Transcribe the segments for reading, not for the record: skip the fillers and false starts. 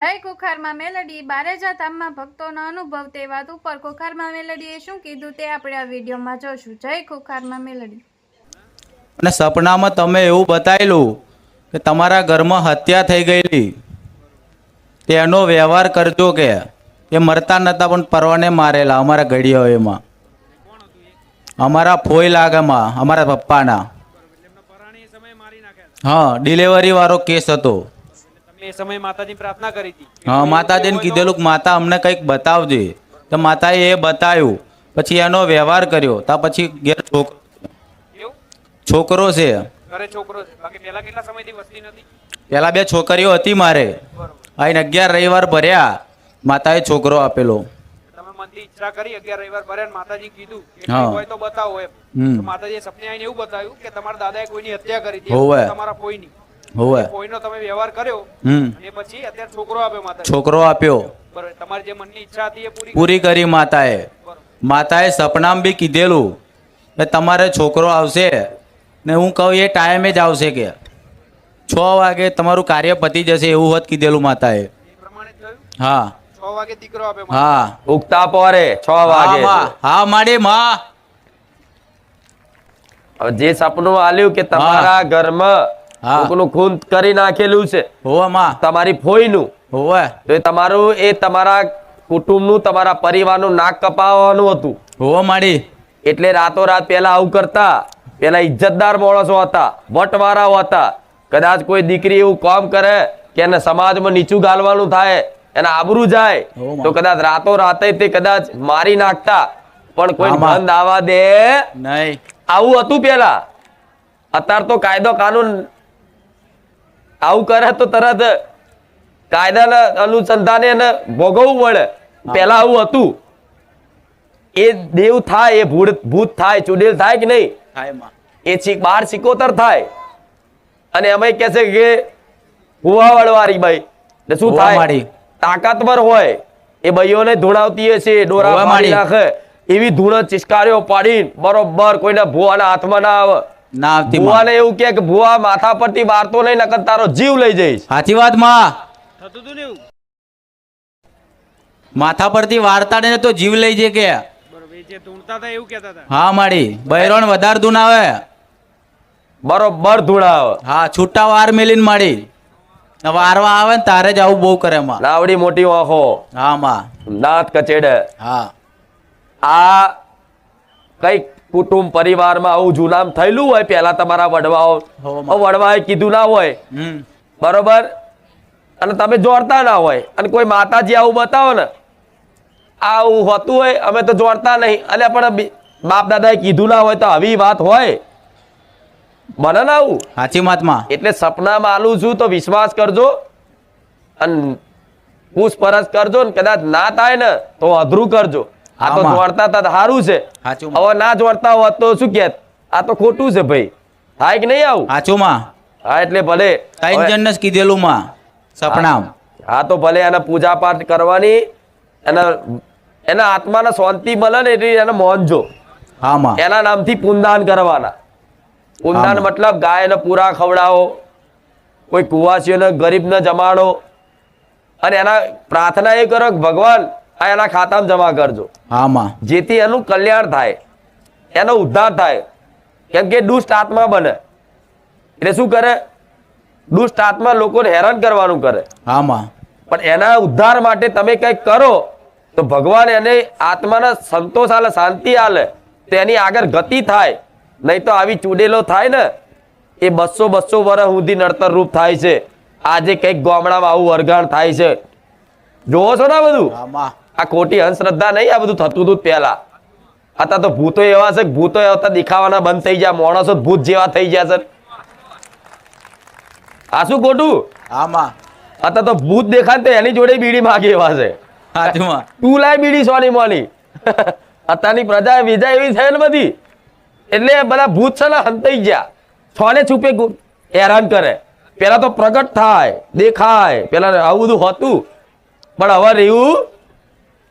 જય ખોખારમાં મેલડી બારેજા ધામમાં ભક્તોનો અનુભવ તે વાત ઉપર ખોખારમાં મેલડીએ શું કીધું તે આપણે આ વિડીયોમાં જોશું. જય ખોખારમાં મેલડી. અને સપનામાં તમે એવું બતાવેલું કે તમારા ઘરમાં હત્યા થઈ ગયેલી, તેનો વ્યવહાર કરજો કે એ મરતા નહોતા પણ પરવાને મારેલા અમારા ઘડીઓ એમાં, અમારા ફોઈ લાગામાં, અમારા પપ્પાના. હા, ડિલિવરી વાળો કેસ હતો. એ સમય માતાજી પ્રાર્થના કરી હતી. હા, માતાજીને કીધેલું કે માતા અમને કંઈક બતાવજે, તો માતાએ એ બતાવ્યું. પછી એનો વ્યવહાર કર્યો, તા પછી ઘેર છોકરો છે. ઘરે છોકરો છે. બાકી પહેલા કેટલા સમયથી વસ્તી નથી? પેલા 2 છોકરીઓ હતી મારે. આઈને 11 રવિવાર ભર્યા, માતાએ છોકરો આપેલો. તમે મનથી ઈચ્છા કરી 11 રવિવાર ભર્યા, માતાજી કીધું કે હા. હોય તો બતાવો એમ. તો માતાજીએ સપને આવીને એવું બતાવ્યું કે તમારા દાદાએ કોઈની હત્યા કરી હતી, હોવે. તમારા ફોઈની. હોવે. ફોઈનો તમે વ્યવહાર કર્યો અને પછી અત્યારે છોકરો આપ્યો માતાજી. છોકરો આપ્યો. બરાબર. તમારી જે મનની ઈચ્છા હતી એ પૂરી કરી માતાએ. માતાએ સપનામાં બી કીધેલું કે તમારે છોકરો આવશે ને હું કહું એ ટાઈમે જ આવશે કે 6 વાગે તમારું કાર્ય પતી જશે એવું હોત કીધેલું માતાએ. એ પ્રમાણે જ થયું. હા 6 વાગે દીકરો આપ્યો. હા, ઉગતા પોરે 6 વાગે. હા માડી માં. હવે જે સપનું આલ્યું કે તમારા ઘરમાં કોકનું ખૂન કરી નાખેલું છે, હોવે માં, તમારી ફોઈનું, હોવે તો એ તમારા કુટુંબનું, તમારા પરિવારનું નાક કપાવવાનું હતું. હોવે માડી. એટલે રાતોરાત પેલા આવું કરતા. પેલા ઇજ્જતદાર માણસો હતા, વટવાળાઓ હતા. કદાચ કોઈ દીકરી એવું કામ કરે કે એને સમાજમાં નીચું ગાલવાનું થાય, એના આબરૂ જાય, તો કદાચ રાતોરાતે તે કદાચ મારી નાખતા. પણ કોઈ બંધ આવવા દે નહીં. આવું હતું પેલા. અત્યારે તો કાયદો કાનૂન આવું કરે તો તરત કાયદાના અનુસંધાને એને ભોગવવું પડે. પેલા આવું હતું. એ દેવ થાય, એ ભૂત થાય, ચુડેલ થાય કે નહીં, એ 12 થાય. અને એમાં કહે છે કે ભુવાવળવાળી બાઈ એટલે શું થાય, તાકાતવર હોય એ ભાઈઓને ધૂણાવતી છે, ડોરા પાડી નાખે, એવી ધૂણ ચિસ્કારીઓ પાડીને બરોબર કોઈને ભુવાના હાથમાં ના આવે. ભુવાને એવું કે ભુવા માથા પરથી વારતો નહીં, નકર તારો જીવ લઈ જઈશ. સાચી વાત માં. થતું હતું ને એવું. માથા પરથી વાર્તા ને તો જીવ લઈ જાય કે. બરોબર. એ જે ધૂણતા હતા એવું કહેતા હતા. હા માડી, બૈરોણ વધારે ધૂણાવે. બરોબર ધૂણાવે. હા, છૂટા વાર મેલીને માડી વારવા આવે ને તારે જ આવું બહુ કરે માં. નાવડી મોટી આંખો, હા માં, દાંત કચેડે. હા, આ કઈક કુટુંબ પરિવારમાં આવું જુનામ થયેલું હોય પેલા તમારા વડવાએ કીધું ના હોય, બરોબર, અને તમે જોડતા ના હોય, અને કોઈ માતાજી આવું બતાવો ને આવું હોતું હોય, અમે તો જોડતા નહીં, અને પણ બાપ દાદાએ કીધું ના હોય તો આવી વાત હોય બને ને આવું. સાચી વાત માં. એટલે સપનામાં આલું છું તો વિશ્વાસ કરજો અને પૂછપરછ કરજો, ને કદાચ ના થાય ને તો અધરું કરજો. આ તો જોડતા હતા સારું છે, હવે ના જોડતા હોત તો શું કે આ તો ખોટું છે ભાઈ, થાય કે નહીં આવું. સાચું માં. હા, એટલે ભલે 3 જણને જ કીધેલું માં સપનામ. હા, તો ભલે એને પૂજા પાઠ કરવાની, એના આત્માને શાંતિ મળે ને એટલે એને મોનજો. હા માં. એના નામથી પુનદાન કરવાના. પુનદાન મતલબ ગાયને પૂરા ખવડાવો, કોઈ કુવાસીઓને ગરીબને જમાડો, અને એના પ્રાર્થના એ કરો કે ભગવાન આ એના ખાતામાં જમા કરજો. હા માં. જેથી એનું કલ્યાણ થાય, એનો ઉદ્ધાર થાય. કેમ કે દુષ્ટ આત્મા બને એટલે શું કરે, દુષ્ટ આત્મા લોકોને હેરાન કરવાનું કરે. હા માં. પણ એના ઉદ્ધાર માટે તમે કંઈક કરો તો ભગવાન એને આત્માને સંતોષ આલે, શાંતિ આલે, તો એની આગળ ગતિ થાય. નહીં તો આવી ચૂડેલો થાય ને એ 200 વર્ષ સુધી નડતર રૂપ થાય છે. આજે કંઈક ગામડામાં આવું વરગાણ થાય છે, જોવો છો ને બધું. આ ખોટી અંધશ્રદ્ધા નહીં, આ બધું થતું હતું પેલા. અત્યારે તો ભૂતો એવા છે કે ભૂતો આવતા દેખાવાના બંધ થઈ ગયા, માણસો ભૂત જેવા થઈ ગયા છે. આ શું ખોટું? અત્યારે તો ભૂત દેખાય તો એની જોડે બીડી માગે એવા છે. તું લાય બીડી સોની મોની. અત્યારની પ્રજા વિજા એવી છે ને બધી, એટલે બધા ભૂત છે ને હંતાઈ ગયા, છોને છુપે હેરાન કરે. પેલા તો પ્રગટ થાય, દેખાય, પેલા આવું બધું હતું, પણ હવે રહ્યું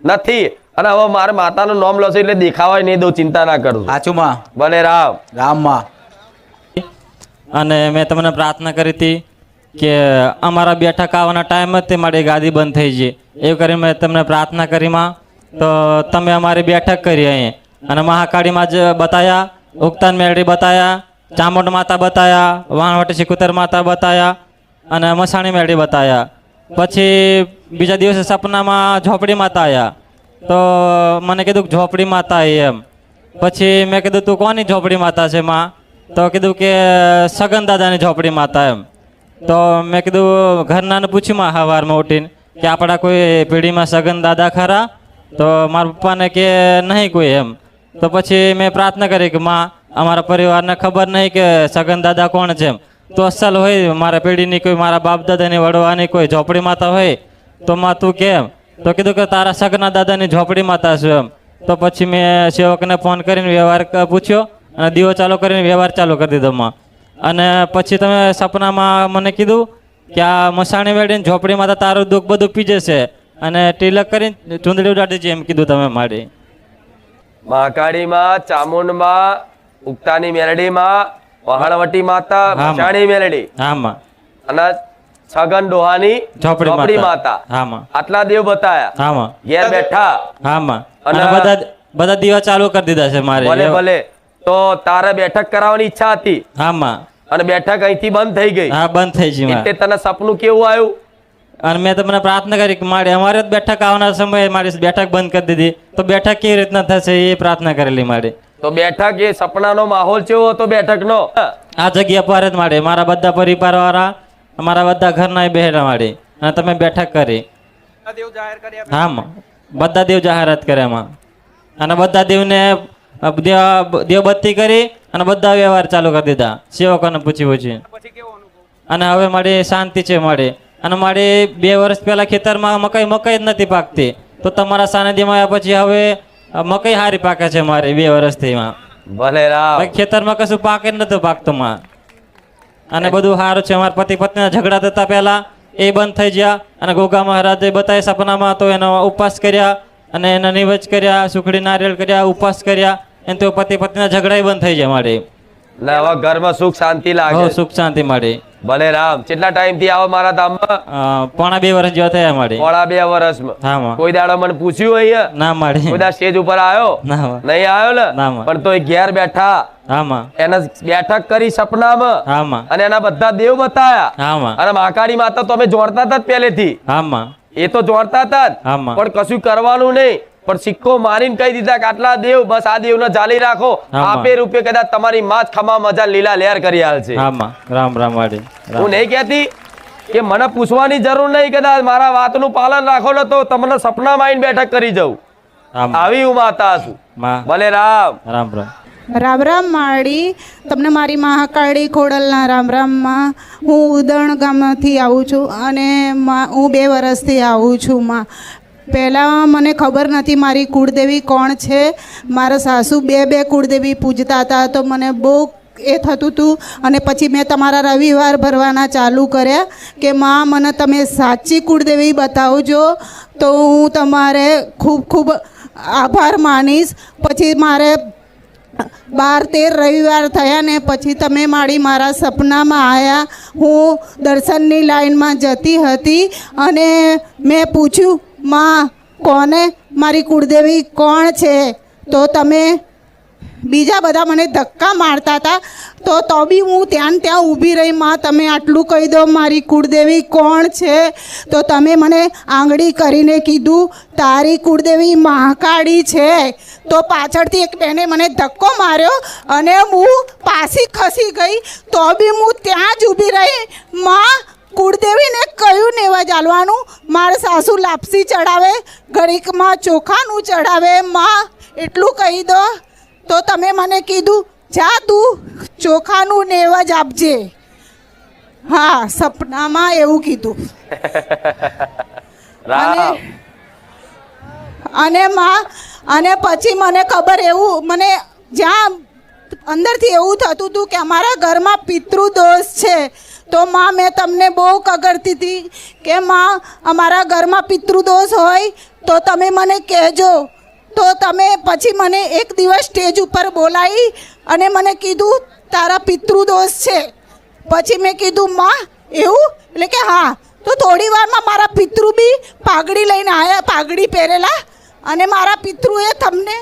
નથી. અને હવે મારે માતાનું નામ લશે એટલે દેખાવાય નહીં દઉં, ચિંતા ના કરજો. સાચું માં. ભલે રામ. રામ માં. અને મેં તમને પ્રાર્થના કરી હતી કે અમારા બેઠક આવવાના ટાઈમ જ તે મારી ગાદી બંધ થઈ ગઈ. એવું કરીને મેં તમને પ્રાર્થના કરી માં, તો તમે અમારી બેઠક કરી અહીં અને મહાકાળીમાં જ બતાયા, ઉગતાન મેળડી બતાયા, ચામુંડ માતા બતાયા, વાણવટી સિકુતર માતા બતાયા અને મસાણી મેળડી બતાયા. પછી બીજા દિવસે સપનામાં ઝોપડી માતા આવ્યા, તો મને કીધું કે ઝોપડી માતા આવી એમ. પછી મેં કીધું તું કોની ઝોપડી માતા છે માં? તો કીધું કે સગન દાદાની ઝોપડી માતા એમ. તો મેં કીધું ઘરનાને પૂછ્યું માં સવારમાં ઉઠીને કે આપણા કોઈ પેઢીમાં સગન દાદા ખરા? તો મારા પપ્પાને કે નહીં કોઈ એમ. તો પછી મેં પ્રાર્થના કરી કે માં અમારા પરિવારને ખબર નહીં કે સગન દાદા કોણ છે એમ. તો અસલ હોય મારા પેઢીની કોઈ મારા બાપ દાદાની વડવાની કોઈ ઝોપડી માતા હોય તો માં તું કેમ? તો કીધું કે તારા સગના દાદાની ઝોપડી માતા છું એમ. તો પછી મેં સેવકને ફોન કરીને વ્યવહાર પૂછ્યો અને દીવો ચાલુ કરીને વ્યવહાર ચાલુ કરી દીધો માં. અને પછી તમે સપનામાં મને કીધું કે આ મસાણી વેડીને ઝોપડી માતા તારું દુઃખ બધું પી જશે અને તિલક કરીને ચૂંદડી ઉડાડી છે એમ કીધું તમે મારી. મહાકાળીમાં, ચામુંડમાં, ઉગતાની મેલડીમાં, વહાણવટી માતા, હા, માં. મચાણી મેલડી હા માં. અને છગન ડોહાની ઝોપડી માતા. હા માં. આટલા દેવ બતાયા. હા માં. ઘેર બેઠા. હા માં. અને અને બધા દીવા ચાલુ કરી દીધા છે મારે. ભલે ભલે. તો તારે બેઠક કરાવવાની ઈચ્છા હતી હા માં. અને બેઠક અહીંથી બંધ થઈ ગઈ. હા બંધ થઈ ગઈ માં. એટલે તને સપનું કેવું આવ્યું? અને મેં તમને પ્રાર્થના કરી કે મારે અમારે જ બેઠક આવવાના સમયે મારી બેઠક બંધ કરી દીધી, તો બેઠક કેવી રીતના થશે એ પ્રાર્થના કરેલી મારી. તો બેઠક એ સપનાનો માહોલ કેવો હતો બેઠકનો? આ જગ્યા પર જ મારે મારા બધા પરિવારવાળા, અમારા બધા ઘરના બહેરા મારી અને તમે બેઠક કરી. દેવ જાહેર કર્યા. હા માં. બધા દેવ જાહેરાત કરે એમાં અને બધા દેવને દેવબત્તી કરી અને બધા વ્યવહાર ચાલુ કરી દીધા સેવકોને પૂછી પૂછી. પછી કેવો અનુભવ? અને હવે મારી શાંતિ છે મારી. અને મારી 2 વર્ષ પહેલા ખેતરમાં મકાઈ જ નથી પાકતી, તો તમારા સાનિધ્યમાં આવ્યા પછી હવે મકાઈ સારી પાકે છે મારી 2 વર્ષથી માં. ભલે રામ. બાકી ખેતરમાં કશું પાકે જ નતું પાકતું માં. અને બધું સારું છે. અમારા પતિ પત્નીના ઝઘડા થતા પહેલા એ બંધ થઈ ગયા અને ગોગા મહારાજે બતાવ્યા સપનામાં, તો એનો ઉપવાસ કર્યા અને એના નિવેજ કર્યા, સુખડી નારિયેળ કર્યા, ઉપવાસ કર્યા, એને તો પતિ પત્નીના ઝઘડા બંધ થઈ જાય મારી. ને હવે ઘરમાં સુખ શાંતિ લાગે. બહુ સુખ શાંતિ મારી. ભલે રામ. કેટલા ટાઈમ થી આવો મારા ધામમાં? પોણા 2 વર્ષ જેવા થયા મારી. પોણા 2 વર્ષમાં. હા માં. કોઈ દાડો મને પૂછ્યું અહીંયા? ના મારી. કોઈ દાડો સ્ટેજ ઉપર આવ્યો? ના માં. નહીં આવ્યો ને? ના માં. પણ તો એ ઘેર બેઠા હા માં. એને બેઠક કરી સપનામાં હા માં. અને એના બધા દેવ બતાયા. હા માં. અને મહાકાળી માતા તો અમે જોડતા હતા જ પહેલેથી. હા માં. એ તો જોડતા હતા જ. હા માં. પણ કશું કરવાનું નહીં, પણ સિક્કો મારીને કહી દીધા કે આટલા દેવ બસ આ દેવને જાલી રાખો. હા માં. આપે રૂપે કદાચ તમારી માં જ ખમા મજા લીલા લહેર કરી હાલ છે. હા માં. રામ રામ વાડી. હું નહીં કહેતી કે મને પૂછવાની જરૂર નહીં, કદાચ મારા વાતનું પાલન રાખો ને તો તમને સપનામાં આવીને બેઠક કરી જવું. હા માં. આવી હું માતા છું. માં. ભલે રામ. રામ રામ. રામ રામ માળી. તમને મારી મહાકાળી ખોડલના રામ રામમાં. હું ઉદણ ગામથી આવું છું અને હું 2 વર્ષથી આવું છું માં. પહેલાં મને ખબર નથી મારી કુળદેવી કોણ છે. મારા સાસુ બે કુળદેવી પૂજતા હતા, તો મને બહુ એ થતું હતું. અને પછી મેં તમારા રવિવાર ભરવાના ચાલુ કર્યા કે માં મને તમે સાચી કુળદેવી બતાવજો, તો હું તમારે ખૂબ ખૂબ આભાર માનીશ. પછી મારે 12-13 રવિવાર થયા ને પછી તમે મારા સપનામાં આવ્યા. હું દર્શનની લાઈનમાં જતી હતી અને મેં પૂછ્યું માં કોને મારી કુળદેવી કોણ છે? તો તમે બીજા બધા મને ધક્કા મારતા હતા, તો બી હું ત્યાં ઊભી રહી. માં તમે આટલું કહી દો મારી કુળદેવી કોણ છે? તો તમે મને આંગળી કરીને કીધું તારી કુળદેવી મહાકાળી છે. તો પાછળથી એક બેને મને ધક્કો માર્યો અને હું પાછી ખસી ગઈ, તો બી હું ત્યાં જ ઊભી રહી. માં કુળદેવીને કયું નેવા ચાલવાનું? મારા સાસુ લાપસી ચડાવે, ઘડીકમાં ચોખાનું ચડાવે. માં એટલું કહી દો. તો તમે મને કીધું જા તું ચોખાનું નેવજ આપજે. હા, સપનામાં એવું કીધું. રામ. અને માં અને પછી મને ખબર એવું મને જ્યાં અંદરથી એવું થતું હતું કે અમારા ઘરમાં પિતૃદોષ છે. તો માં મેં તમને બહુ કગરતી હતી કે માં અમારા ઘરમાં પિતૃદોષ હોય તો તમે મને કહેજો. તો તમે પછી મને એક દિવસ સ્ટેજ ઉપર બોલાવી અને મને કીધું તારા પિતૃદોષ છે. પછી મેં કીધું માં એવું એટલે કે હા. તો થોડી વારમાં મારા પિતૃ બી પાઘડી લઈને આવ્યા, પાઘડી પહેરેલા, અને મારા પિતૃએ તમને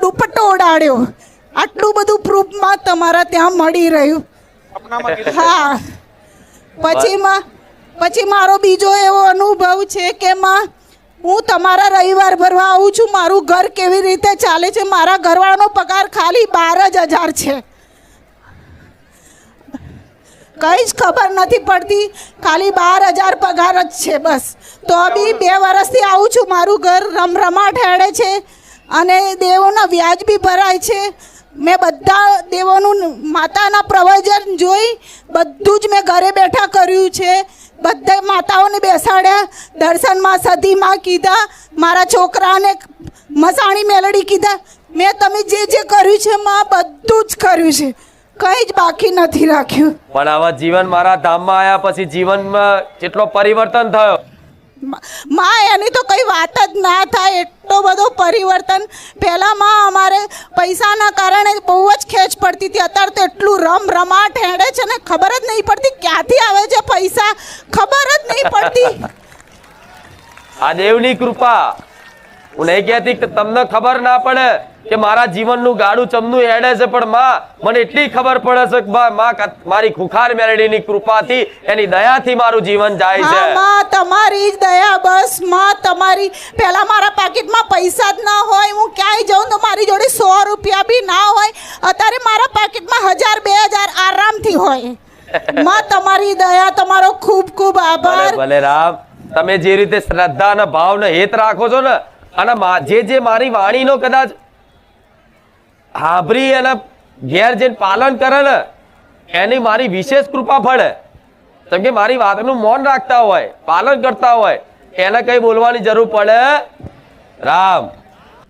દુપટ્ટો ઓડાડ્યો. આટલું બધું પ્રૂફમાં તમારા ત્યાં મળી રહ્યું. સપનામાં કીધું. હા. પછી મારો બીજો એવો અનુભવ છે કે માં હું તમારા રવિવાર ભરવા આવું છું. મારું ઘર કેવી રીતે ચાલે છે, મારા ઘરવાળાનો પગાર ખાલી 12,000 છે. કંઈ જ ખબર નથી પડતી, ખાલી 12,000 પગાર જ છે બસ. તો બી 2 વર્ષથી આવું છું. મારું ઘર રમરમાટ હેડે છે અને દેવોના વ્યાજ બી ભરાય છે. મેં બધા દેવોનું માતાના પ્રવચન જોઈ બધું જ મેં ઘરે બેઠા કર્યું છે. બધા માતાઓને બેસાડ્યા, દર્શનમાં સતીમાં કીધા, મારા છોકરાને મસાણી મેલડી કીધા. મેં તમે જે કર્યું છે માં બધું જ કર્યું છે, કંઈ જ બાકી નથી રાખ્યું. પણ આવા જીવન મારા ધામમાં આવ્યા પછી જીવનમાં કેટલો પરિવર્તન થયો. માં એની તો કંઈ વાત જ ના થાય, એટલો બધો પરિવર્તન. પહેલાં માં અમારે પૈસાના કારણે બહુ જ ખેંચ પડતી હતી. અત્યારે તો એટલું રમરમાટ હેડે છે ને, ખબર જ નહીં પડતી ક્યાંથી આવે છે પૈસા, ખબર જ નહીં પડતી. આ દેવની કૃપા. હું નહીં કહેતી કે તમને ખબર ના પડે કે મારા જીવનનું ગાડું ચમનું હેડે છે, પણ માં મને એટલી ખબર પડે છે કે માં મારી ખુખાર મેલડીની કૃપાથી, એની દયાથી મારું જીવન જાય છે. હા માં, તમારી જ દયા બસ માં. તમારી પહેલા મારા પાકીટમાં પૈસા જ ના હોય, હું ક્યાંય જાઉં તો મારી જોડે 100 રૂપિયા બી ના હોય. અત્યારે મારા પાકીટમાં 1,000-2,000 આરામથી હોય. માં તમારી દયા, તમારો ખૂબ ખૂબ આભાર. ભલે રામ, તમે જે રીતે શ્રદ્ધા અને ભાવ ને હેત રાખો છો ને, અને જે મારી વાણીનો કદાચ હાભરી અને ઘેર જઈને પાલન કરે ને, એની મારી વિશેષ કૃપા ફળે. કેમ કે મારી વાતનું મૌન રાખતા હોય, પાલન કરતા હોય, એને કઈ બોલવાની જરૂર પડે. રામ.